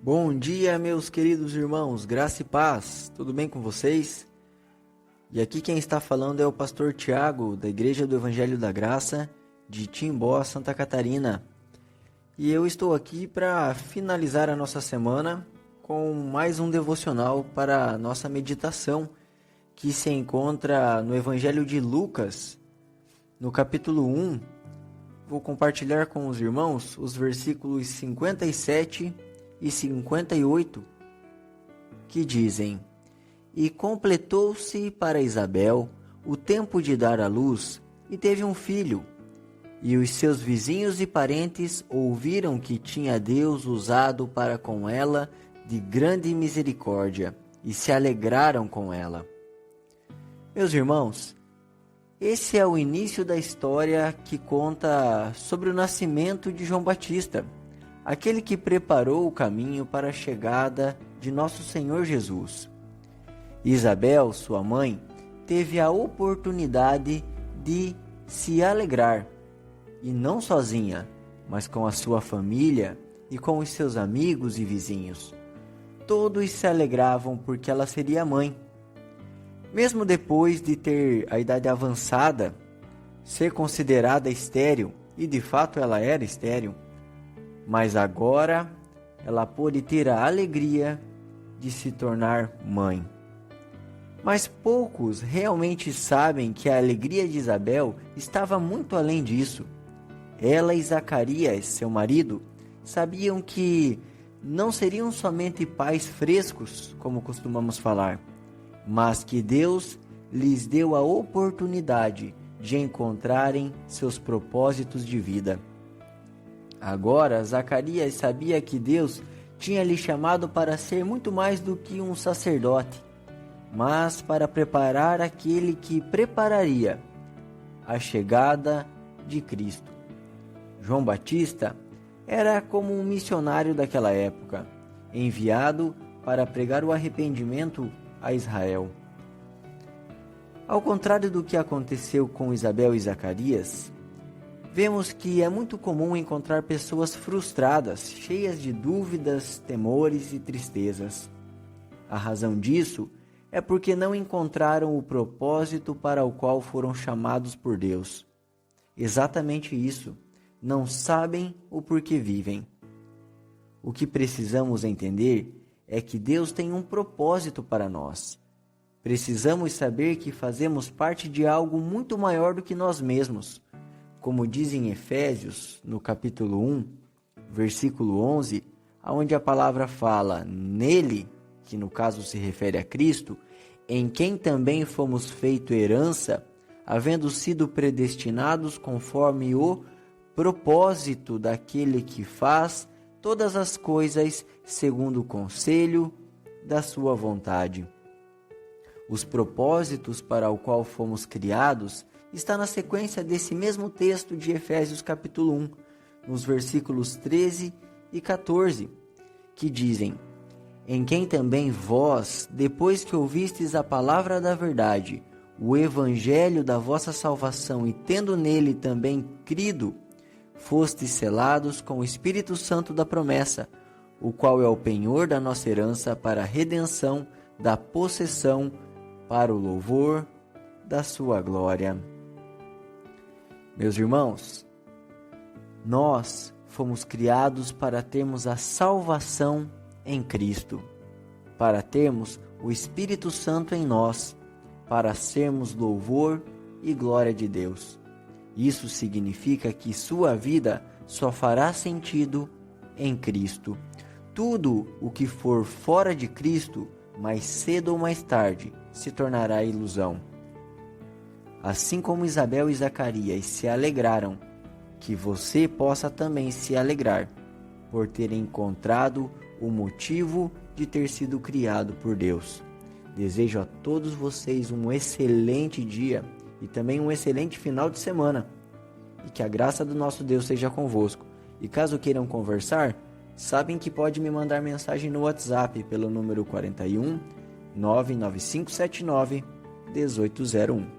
Bom dia, meus queridos irmãos, graça e paz, tudo bem com vocês? E aqui quem está falando é o pastor Tiago, da Igreja do Evangelho da Graça, de Timbó, Santa Catarina. E eu estou aqui para finalizar a nossa semana com mais um devocional para a nossa meditação, que se encontra no Evangelho de Lucas, no capítulo 1. Vou compartilhar com os irmãos os versículos 57 e 58, que dizem: E completou-se para Isabel o tempo de dar à luz, e teve um filho. E os seus vizinhos e parentes ouviram que tinha Deus usado para com ela de grande misericórdia, e se alegraram com ela. Meus irmãos, esse é o início da história que conta sobre o nascimento de João Batista, aquele que preparou o caminho para a chegada de nosso Senhor Jesus. Isabel, sua mãe, teve a oportunidade de se alegrar, e não sozinha, mas com a sua família e com os seus amigos e vizinhos. Todos se alegravam porque ela seria mãe. Mesmo depois de ter a idade avançada, ser considerada estéril, e de fato ela era estéril, mas agora ela pôde ter a alegria de se tornar mãe. Mas poucos realmente sabem que a alegria de Isabel estava muito além disso. Ela e Zacarias, seu marido, sabiam que não seriam somente pais frescos, como costumamos falar, mas que Deus lhes deu a oportunidade de encontrarem seus propósitos de vida. Agora, Zacarias sabia que Deus tinha lhe chamado para ser muito mais do que um sacerdote, mas para preparar aquele que prepararia a chegada de Cristo. João Batista era como um missionário daquela época, enviado para pregar o arrependimento a Israel. Ao contrário do que aconteceu com Isabel e Zacarias, vemos que é muito comum encontrar pessoas frustradas, cheias de dúvidas, temores e tristezas. A razão disso é porque não encontraram o propósito para o qual foram chamados por Deus. Exatamente isso, não sabem o porquê vivem. O que precisamos entender é que Deus tem um propósito para nós. Precisamos saber que fazemos parte de algo muito maior do que nós mesmos. Como diz em Efésios, no capítulo 1, versículo 11, onde a palavra fala nele, que no caso se refere a Cristo, em quem também fomos feito herança, havendo sido predestinados conforme o propósito daquele que faz todas as coisas segundo o conselho da sua vontade. Os propósitos para o qual fomos criados está na sequência desse mesmo texto de Efésios capítulo 1, nos versículos 13 e 14, que dizem: Em quem também vós, depois que ouvistes a palavra da verdade, o evangelho da vossa salvação, e tendo nele também crido, fostes selados com o Espírito Santo da promessa, o qual é o penhor da nossa herança para a redenção da possessão, para o louvor da sua glória. Meus irmãos, nós fomos criados para termos a salvação em Cristo, para termos o Espírito Santo em nós, para sermos louvor e glória de Deus. Isso significa que sua vida só fará sentido em Cristo. Tudo o que for fora de Cristo, mais cedo ou mais tarde, se tornará ilusão. Assim como Isabel e Zacarias se alegraram, que você possa também se alegrar por ter encontrado o motivo de ter sido criado por Deus. Desejo a todos vocês um excelente dia e também um excelente final de semana. E que a graça do nosso Deus seja convosco. E caso queiram conversar, sabem que pode me mandar mensagem no WhatsApp pelo número 41 99579 1801.